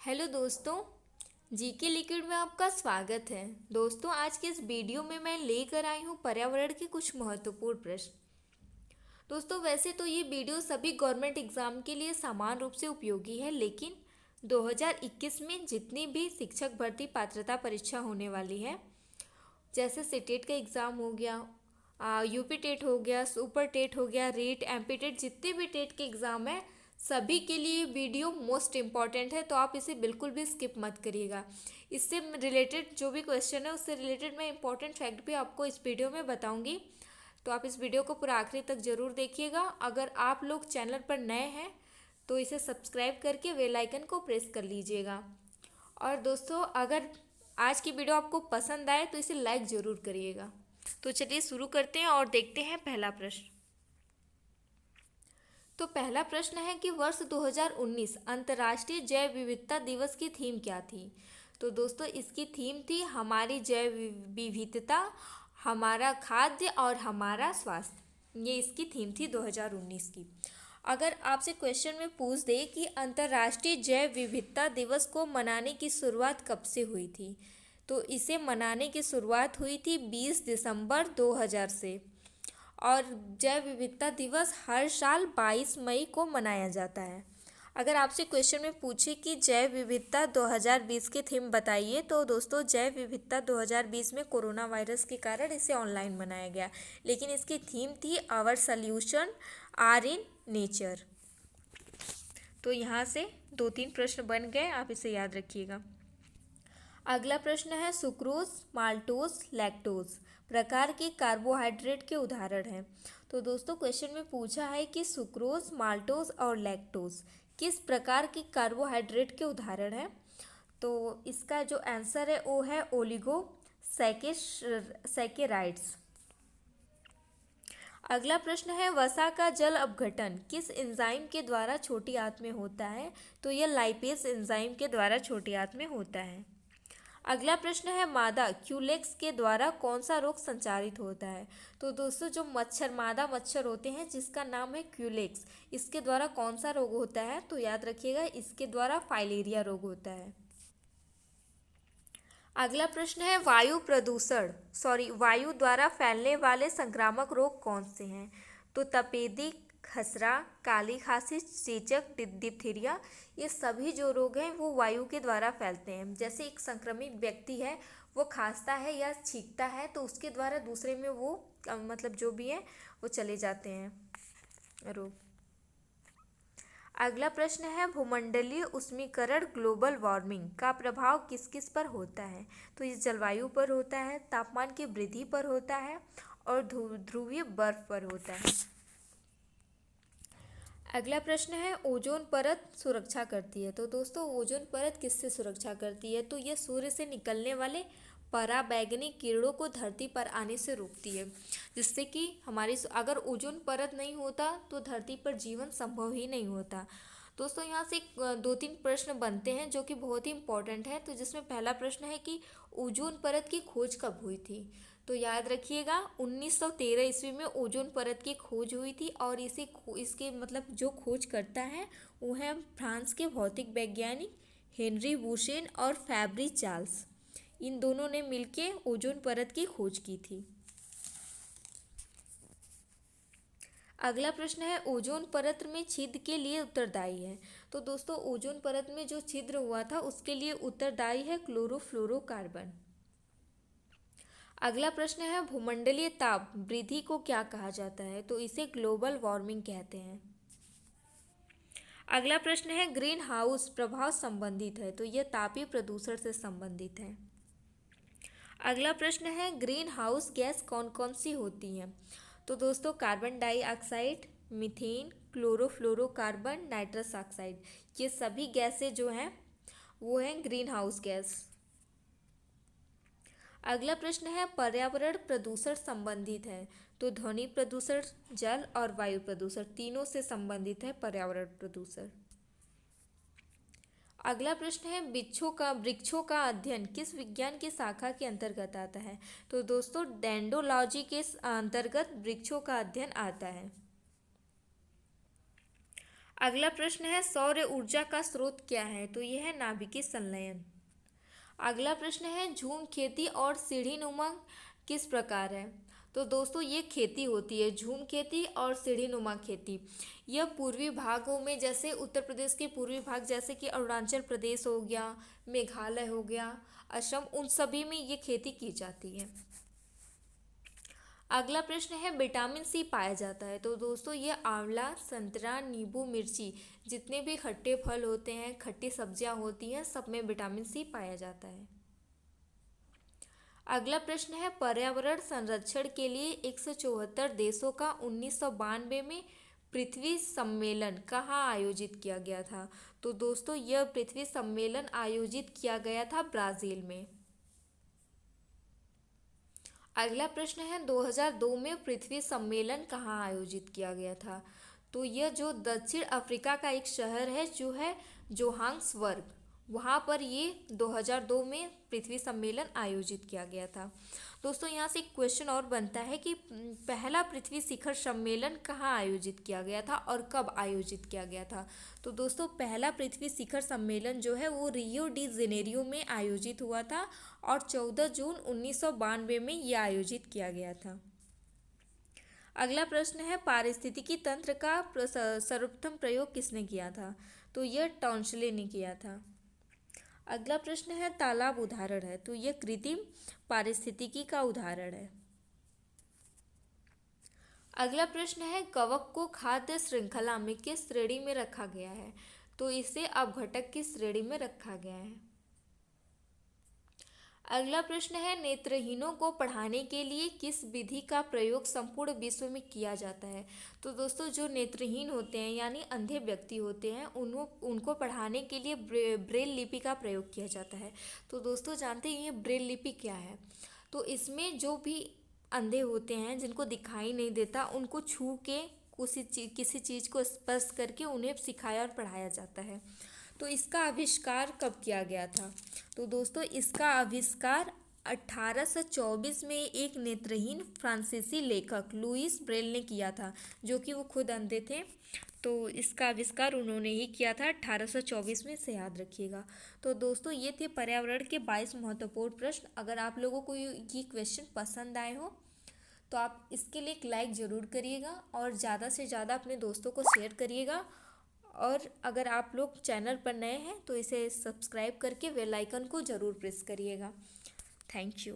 Hello दोस्तों, GK liquid में आपका स्वागत है। दोस्तों, आज के इस वीडियो में मैं लेकर आई हूँ पर्यावरण के कुछ महत्वपूर्ण प्रश्न। दोस्तों, वैसे तो ये वीडियो सभी गवर्नमेंट एग्जाम के लिए समान रूप से उपयोगी है, लेकिन 2021 में जितनी भी शिक्षक भर्ती पात्रता परीक्षा होने वाली है, जैसे सीटेट का एग्ज़ाम हो गया, यूपी टेट हो गया, सुपर टेट हो गया, रीट, एमपी टेट, जितने भी टेट के एग्ज़ाम है सभी के लिए वीडियो मोस्ट इम्पॉर्टेंट है, तो आप इसे बिल्कुल भी स्किप मत करिएगा। इससे रिलेटेड जो भी क्वेश्चन है उससे रिलेटेड मैं इंपॉर्टेंट फैक्ट भी आपको इस वीडियो में बताऊंगी, तो आप इस वीडियो को पूरा आखिरी तक ज़रूर देखिएगा। अगर आप लोग चैनल पर नए हैं तो इसे सब्सक्राइब करके बेल आइकन को प्रेस कर लीजिएगा। और दोस्तों, अगर आज की वीडियो आपको पसंद आए तो इसे लाइक ज़रूर करिएगा। तो चलिए शुरू करते हैं और देखते हैं पहला प्रश्न। तो पहला प्रश्न है कि वर्ष 2019 अंतर्राष्ट्रीय जैव विविधता दिवस की थीम क्या थी। तो दोस्तों, इसकी थीम थी हमारी जैव विविधता, हमारा खाद्य और हमारा स्वास्थ्य। ये इसकी थीम थी 2019 की। अगर आपसे क्वेश्चन में पूछ दे कि अंतर्राष्ट्रीय जैव विविधता दिवस को मनाने की शुरुआत कब से हुई थी, तो इसे मनाने की शुरुआत हुई थी 20 दिसंबर 2000 से। और जैव विविधता दिवस हर साल 22 मई को मनाया जाता है। अगर आपसे क्वेश्चन में पूछे कि जैव विविधता 2020 की थीम बताइए, तो दोस्तों जैव विविधता 2020 में कोरोना वायरस के कारण इसे ऑनलाइन मनाया गया, लेकिन इसकी थीम थी our solution are in nature. तो यहाँ से 2-3 प्रश्न बन गए, आप इसे याद रखिएगा। अगला प्रश्न है सुक्रोज, माल्टोज, लैक्टोज प्रकार के कार्बोहाइड्रेट के उदाहरण हैं। तो दोस्तों, क्वेश्चन में पूछा है कि सुक्रोज, माल्टोज और लैक्टोज किस प्रकार के कार्बोहाइड्रेट के उदाहरण हैं। तो इसका जो आंसर है वो है ओलिगो सैकेराइड्स। अगला प्रश्न है वसा का जल अपघटन किस एंजाइम के द्वारा छोटी आंत में होता है। तो यह लाइपेज एंजाइम के द्वारा छोटी आंत में होता है। अगला प्रश्न है मादा क्यूलेक्स के द्वारा कौन सा रोग संचारित होता है। तो दोस्तों, जो मादा मच्छर होते हैं जिसका नाम है क्यूलेक्स, इसके द्वारा कौन सा रोग होता है। तो याद रखिएगा, इसके द्वारा फाइलेरिया रोग होता है। अगला प्रश्न है वायु द्वारा फैलने वाले संक्रामक रोग कौन से हैं। तो तपेदिक, खसरा, काली खांसी, चेचक, डिप्थीरिया, ये सभी जो रोग हैं वो वायु के द्वारा फैलते हैं। जैसे एक संक्रमित व्यक्ति है, वो खांसता है या छींकता है तो उसके द्वारा दूसरे में वो मतलब जो भी है वो चले जाते हैं रोग। अगला प्रश्न है भूमंडलीय उष्मीकरण ग्लोबल वार्मिंग का प्रभाव किस किस पर होता है। तो इस जलवायु पर होता है, तापमान की वृद्धि पर होता है और ध्रुवीय बर्फ पर होता है। अगला प्रश्न है ओजोन परत सुरक्षा करती है। तो दोस्तों, ओजोन परत किससे सुरक्षा करती है। तो यह सूर्य से निकलने वाले पराबैंगनी किरणों को धरती पर आने से रोकती है, जिससे कि हमारी अगर ओजोन परत नहीं होता तो धरती पर जीवन संभव ही नहीं होता। दोस्तों, यहाँ से 2-3 प्रश्न बनते हैं जो कि बहुत ही इंपॉर्टेंट है। तो जिसमें पहला प्रश्न है कि ओजोन परत की खोज कब हुई थी। तो याद रखिएगा, 1913 ईस्वी में ओजोन परत की खोज हुई थी और इसके मतलब जो खोज करता है वो है फ्रांस के भौतिक वैज्ञानिक हेनरी बुशेन और फैब्री चार्ल्स। इन दोनों ने मिलके ओजोन परत की खोज की थी। अगला प्रश्न है ओजोन परत में छिद्र के लिए उत्तरदायी है। तो दोस्तों, ओजोन परत में जो छिद्र हुआ था उसके लिए उत्तरदायी है क्लोरोफ्लोरोकार्बन। अगला प्रश्न है भूमंडलीय ताप वृद्धि को क्या कहा जाता है। तो इसे ग्लोबल वार्मिंग कहते हैं। अगला प्रश्न है ग्रीन हाउस प्रभाव संबंधित है। तो यह तापीय प्रदूषण से संबंधित है। अगला प्रश्न है ग्रीन हाउस गैस कौन कौन सी होती हैं। तो दोस्तों, carbon dioxide, methane, chlorofluorocarbon, nitrous oxide, ये सभी गैसें जो हैं वो हैं ग्रीन हाउस गैस। अगला प्रश्न है पर्यावरण प्रदूषण संबंधित है। तो ध्वनि प्रदूषण, जल और वायु प्रदूषण तीनों से संबंधित है पर्यावरण प्रदूषण। अगला प्रश्न है वृक्षों का अध्ययन किस विज्ञान की शाखा के अंतर्गत आता है। तो दोस्तों, डेंड्रोलॉजी के अंतर्गत वृक्षों का अध्ययन आता है। अगला प्रश्न है सौर ऊर्जा का स्रोत क्या है? तो यह है नाभिकीय संलयन। अगला प्रश्न है झूम खेती और सीढ़ीनुमा किस प्रकार है? तो दोस्तों ये खेती होती है झूम खेती और सीढ़ीनुमा खेती। यह पूर्वी भागों में, जैसे उत्तर प्रदेश के पूर्वी भाग जैसे कि अरुणाचल प्रदेश हो गया, मेघालय हो गया, असम, उन सभी में ये खेती की जाती है। अगला प्रश्न है विटामिन सी पाया जाता है। तो दोस्तों ये आंवला, संतरा, नींबू, मिर्ची, जितने भी खट्टे फल होते हैं, खट्टी सब्जियां होती हैं, सब में विटामिन सी पाया जाता है। अगला प्रश्न है पर्यावरण संरक्षण के लिए 174 देशों का 1992 में पृथ्वी सम्मेलन कहाँ आयोजित किया गया था? तो दोस्तों यह पृथ्वी सम्मेलन आयोजित किया गया था ब्राज़ील में। अगला प्रश्न है 2002 में पृथ्वी सम्मेलन कहाँ आयोजित किया गया था? तो यह जो दक्षिण अफ्रीका का एक शहर है जो है जोहान्सबर्ग, वहाँ पर ये 2002 में पृथ्वी सम्मेलन आयोजित किया गया था। दोस्तों यहाँ से एक क्वेश्चन और बनता है कि पहला पृथ्वी शिखर सम्मेलन कहाँ आयोजित किया गया था और कब आयोजित किया गया था? तो दोस्तों पहला पृथ्वी शिखर सम्मेलन जो है वो रियो डी जेनेरियो में आयोजित हुआ था और 14 जून 1992 में यह आयोजित किया गया था। अगला प्रश्न है पारिस्थितिकी तंत्र का सर्वप्रथम प्रयोग किसने किया था? तो यह टॉन्सले ने किया था। अगला प्रश्न है तालाब उदाहरण है। तो यह कृत्रिम पारिस्थितिकी का उदाहरण है। अगला प्रश्न है कवक को खाद्य श्रृंखला में किस श्रेणी में रखा गया है? तो इसे अपघटक की श्रेणी में रखा गया है। अगला प्रश्न है नेत्रहीनों को पढ़ाने के लिए किस विधि का प्रयोग संपूर्ण विश्व में किया जाता है? तो दोस्तों जो नेत्रहीन होते हैं यानी अंधे व्यक्ति होते हैं उनको पढ़ाने के लिए ब्रेल लिपि का प्रयोग किया जाता है। तो दोस्तों जानते हैं ये ब्रेल लिपि क्या है? तो इसमें जो भी अंधे होते हैं जिनको दिखाई नहीं देता उनको छू के किसी चीज़ को स्पर्श करके उन्हें सिखाया और पढ़ाया जाता है। तो इसका आविष्कार कब किया गया था? तो दोस्तों इसका आविष्कार 1824 में एक नेत्रहीन फ्रांसीसी लेखक लुईस ब्रेल ने किया था, जो कि वो खुद अंधे थे। तो इसका आविष्कार उन्होंने ही किया था 1824 में, से याद रखिएगा। तो दोस्तों ये थे पर्यावरण के 22 महत्वपूर्ण प्रश्न। अगर आप लोगों को ये क्वेश्चन पसंद आए हो तो आप इसके लिए एक लाइक ज़रूर करिएगा और ज़्यादा से ज़्यादा अपने दोस्तों को शेयर करिएगा। और अगर आप लोग चैनल पर नए हैं तो इसे सब्सक्राइब करके बेल आइकन को ज़रूर प्रेस करिएगा। Thank you.